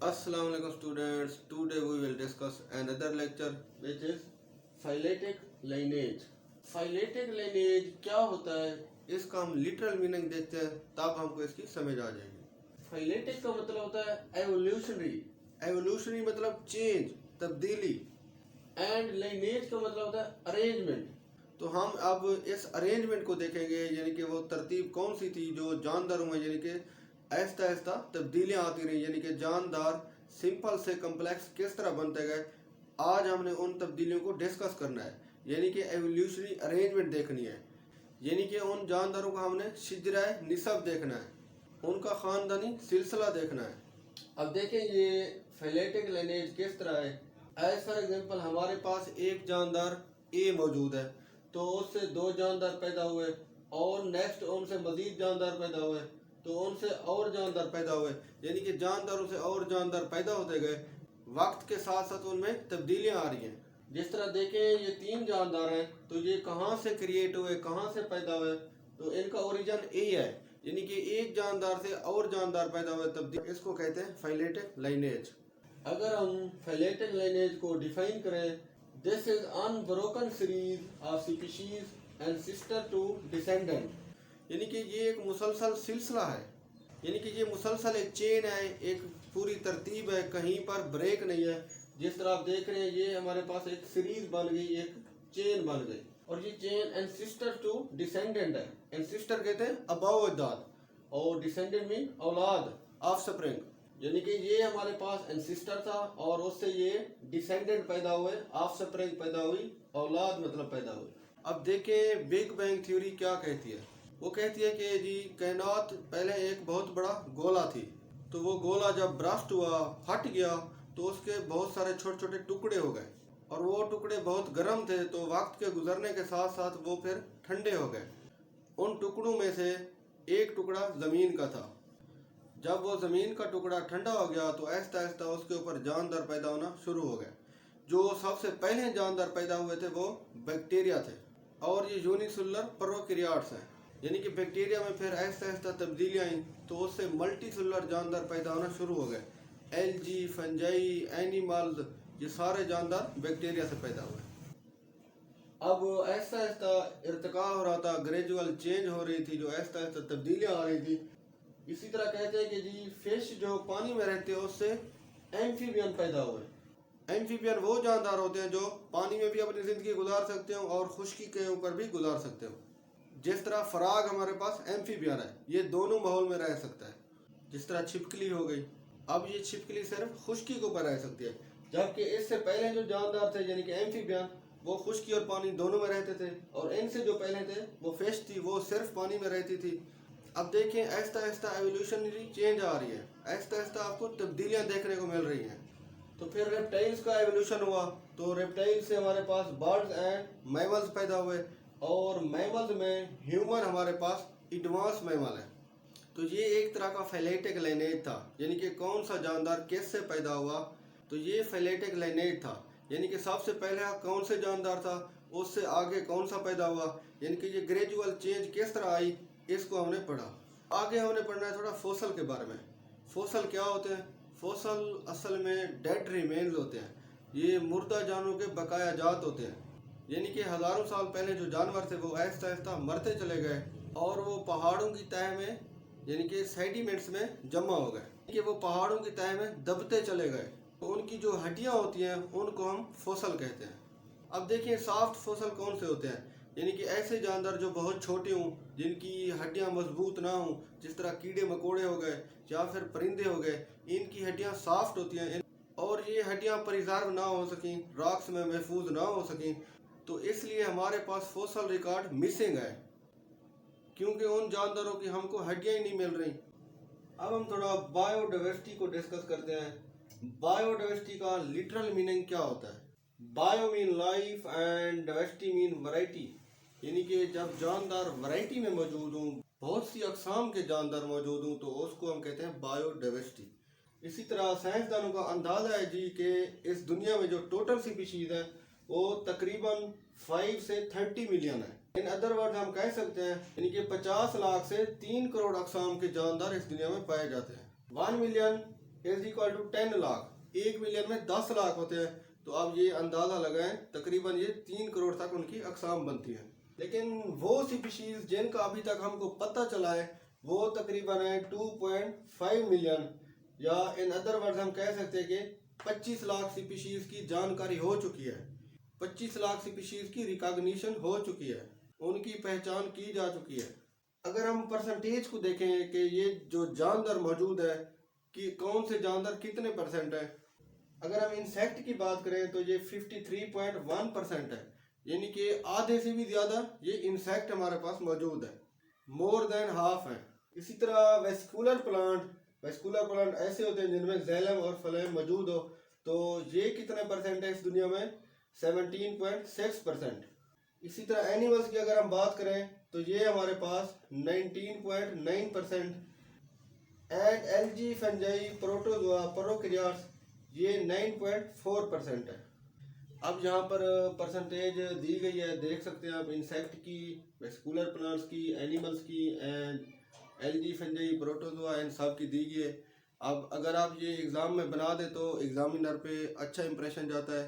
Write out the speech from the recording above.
Assalamu alaikum students. Today we will discuss another lecture which is phyletic lineage. Phyletic lineage क्या होता है, इसका हम लिटरल मीनिंग देखते हैं, तब हमको इसकी समझ आ जाएगी। Phyletic का मतलब होता है एवोल्यूशनरी। एवोल्यूशनरी मतलब चेंज, तब्दीली। एंड लाइनेज का मतलब होता है अरेंजमेंट। तो हम अब इस अरेंजमेंट को देखेंगे, यानी कि वो तरतीब कौन सी थी जो जानदारों में यानी कि आहिस्ता आहिस्ता तब्दीलियाँ आती रही, यानी कि जानदार सिंपल से कम्प्लेक्स किस तरह बनते गए। आज हमने उन तब्दीलियों को डिस्कस करना है, यानी कि एवोल्यूशनरी अरेंजमेंट देखनी है, यानी कि उन जानदारों का हमने शिजराए निसब देखना है, उनका ख़ानदानी सिलसिला देखना है। अब देखें ये फिलेटिक लाइनेज किस तरह है। एज फॉर एग्जांपल हमारे पास एक जानदार ए मौजूद है, तो उससे दो जानदार पैदा हुए, और नेक्स्ट उनसे मजीद जानदार पैदा हुए, तो उनसे और जानदार पैदा हुए, यानी कि जानदारों से और जानदार पैदा होते गए। वक्त के साथ साथ उनमें तब्दीलियाँ आ रही हैं। जिस तरह देखें ये तीन जानदार हैं, तो ये कहाँ से क्रिएट हुए, कहाँ से पैदा हुए, तो इनका ओरिजिन ए है, यानी कि एक जानदार से और जानदार पैदा हुए तब्दील, इसको कहते हैं फाइलेटिक लाइनेज। अगर हम फाइलेटिक लाइनेज को डिफाइन करें, this is unbroken series of species and sister to descendant, यानी कि ये एक मुसलसल सिलसिला है, यानी कि ये मुसलसल एक चेन है, एक पूरी तरतीब है, कहीं पर ब्रेक नहीं है। जिस तरह आप देख रहे हैं ये हमारे पास एक सीरीज बन गई, एक चेन बन गई, और ये चेन एंसिस्टर टू डिसेंडेंट है। एंसिस्टर कहते हैं अबाव अजदाद, और डिसेंडेंट मीन औलाद, ऑफस्प्रिंग, यानी कि ये हमारे पास एंसिस्टर था और उससे ये डिसेंडेंट पैदा हुए, ऑफस्प्रिंग पैदा हुई, औलाद मतलब पैदा हुई। अब देखें बिग बैंग थ्योरी क्या कहती है। वो कहती है कि जी कायनात पहले एक बहुत बड़ा गोला थी, तो वो गोला जब ब्रस्ट हुआ, फट गया, तो उसके बहुत सारे छोटे छोटे टुकड़े हो गए, और वो टुकड़े बहुत गर्म थे, तो वक्त के गुजरने के साथ साथ वो फिर ठंडे हो गए। उन टुकड़ों में से एक टुकड़ा ज़मीन का था। जब वो ज़मीन का टुकड़ा ठंडा हो गया, तो आहिस्ता आहिस्ता उसके ऊपर जानदार पैदा होना शुरू हो गए। जो सबसे पहले जानदार पैदा हुए थे वो बैक्टीरिया थे, और ये यूनिसेलुलर प्रोकैरियोट्स हैं, यानी कि बैक्टीरिया में फिर आहिस्ता आहिस्ता तब्दीलियाँ आई, तो उससे मल्टीसेलुलर जानदार पैदा होना शुरू हो गए। एलजी, फंजाई, एनिमल्स, ये सारे जानदार बैक्टीरिया से पैदा हुए। अब आहिस्ता आहिस्ता इर्तिका हो रहा था, ग्रेजुअल चेंज हो रही थी, जो आहिस्ता आहिस्ता तब्दीलियाँ आ रही थी। इसी तरह कहते हैं कि जी फिश जो पानी में रहते हैं उससे एम्फीबियन पैदा हुए। एम्फीबियन वो जानदार होते हैं जो पानी में भी अपनी ज़िंदगी गुजार सकते हो और खुश्की के ऊपर भी गुजार सकते हो। जिस तरह फराग हमारे पास एम्फीबियन है, ये दोनों माहौल में रह सकता है। जिस तरह छिपकली हो गई, अब ये छिपकली सिर्फ खुश्की के ऊपर रह सकती है, जबकि इससे पहले जो जानदार थे यानी कि एम्फीबियन, वो खुश्की और पानी दोनों में रहते थे, और इनसे जो पहले थे वो फिश थी, वो सिर्फ पानी में रहती थी। अब देखें आहिस्ता आहिस्ता एवोल्यूशनरी चेंज आ रही है, आहिस्ता आहिस्ता आपको तब्दीलियाँ देखने को मिल रही हैं। तो फिर रेप्टाइल्स का एवोल्यूशन हुआ, तो रेप्टाइल से हमारे पास बर्ड्स एंड मैमल्स पैदा हुए, और मैमल्स में ह्यूमन हमारे पास एडवांस मैमल है। तो ये एक तरह का फाइलेटिक लाइनेज था, यानी कि कौन सा जानदार किससे पैदा हुआ, तो ये फाइलेटिक लाइनेज था, यानी कि सबसे पहले कौन से जानदार था, उससे आगे कौन सा पैदा हुआ, यानी कि ये ग्रेजुअल चेंज किस तरह आई, इसको हमने पढ़ा। आगे हमने पढ़ना है थोड़ा फोसल के बारे में। फोसल क्या होते हैं? फोसल असल में डेड रिमेन्स होते हैं, ये मुर्दा जानवरों के बकाया जात होते हैं, यानी कि हज़ारों साल पहले जो जानवर थे वो आहिस्ता आहिस्ता मरते चले गए, और वो पहाड़ों की तह में यानी कि सेडिमेंट्स में जमा हो गए, कि वो पहाड़ों की तह में दबते चले गए, तो उनकी जो हड्डियाँ होती हैं उनको हम फोसल कहते हैं। अब देखिए सॉफ्ट फोसल कौन से होते हैं, यानी कि ऐसे जानवर जो बहुत छोटे हों, जिनकी हड्डियाँ मजबूत ना हों, जिस तरह कीड़े मकोड़े हो गए या फिर परिंदे हो गए, इनकी हड्डियाँ सॉफ्ट होती हैं, और ये हड्डियाँ प्रिजर्व ना हो सकें, रॉक्स में महफूज ना हो सकें, तो इसलिए हमारे पास फोसल रिकॉर्ड मिसिंग है, क्योंकि उन जानवरों की हमको हड्डियाँ ही नहीं मिल रही। अब हम थोड़ा बायोडाइवर्सिटी को डिस्कस करते हैं। बायोडाइवर्सिटी का लिटरल मीनिंग क्या होता है? Bio mean life and diversity mean variety, यानी कि जब जानदार वैरायटी में मौजूद हों, बहुत सी अकसाम के जानदार मौजूद हों, तो उसको हम कहते हैं बायोडाइवर्सिटी। इसी तरह साइंसदानों का अंदाज़ा है जी कि इस दुनिया में जो टोटल स्पीशीज़ है वो तकरीबन 5 से 30 मिलियन है। इन अदर वर्ड हम कह सकते हैं यानी कि 50 लाख से 3 करोड़ अकसाम के जानदार इस दुनिया में पाए जाते हैं। 1 million is equal to 10 lakh. 1 million में 10 लाख होते हैं, तो आप ये अंदाज़ा लगाएं तकरीबन ये 3 करोड़ तक उनकी अक़साम बनती हैं। लेकिन वो स्पीशीज़ जिनका अभी तक हमको पता चला है वो तकरीबन है 2.5 मिलियन, या इन अदर वर्ड्स हम कह सकते हैं कि 25 लाख स्पीशीज़ की जानकारी हो चुकी है, 25 लाख स्पीशीज़ की रिकॉग्निशन हो चुकी है, उनकी पहचान की जा चुकी है। अगर हम परसेंटेज को देखें कि ये जो जानवर मौजूद है कि कौन से जानवर कितने परसेंट है, अगर हम इंसेक्ट की बात करें तो ये 53.1% है, यानी कि आधे से भी ज़्यादा ये इंसेक्ट हमारे पास मौजूद है, मोर देन हाफ है। इसी तरह वेस्कुलर प्लांट ऐसे होते हैं जिनमें जैलम और फ्लेम मौजूद हो, तो ये कितने परसेंट है इस दुनिया में? 17.6%। इसी तरह एनिमल्स की अगर हम बात करें तो ये हमारे पास 19.9%, and algae, fungi, protozoa, prokaryotes ये 9.4% है। अब यहाँ पर परसेंटेज दी गई है, देख सकते हैं आप, इंसेक्ट की, वेस्कुलर प्लांट्स की, एनिमल्स की, एंड एल्गी, फंजाई, प्रोटोजोआ, इन सब की दी गई है। अब अगर आप ये एग्ज़ाम में बना दे तो एग्ज़ामिनर पे अच्छा इंप्रेशन जाता है।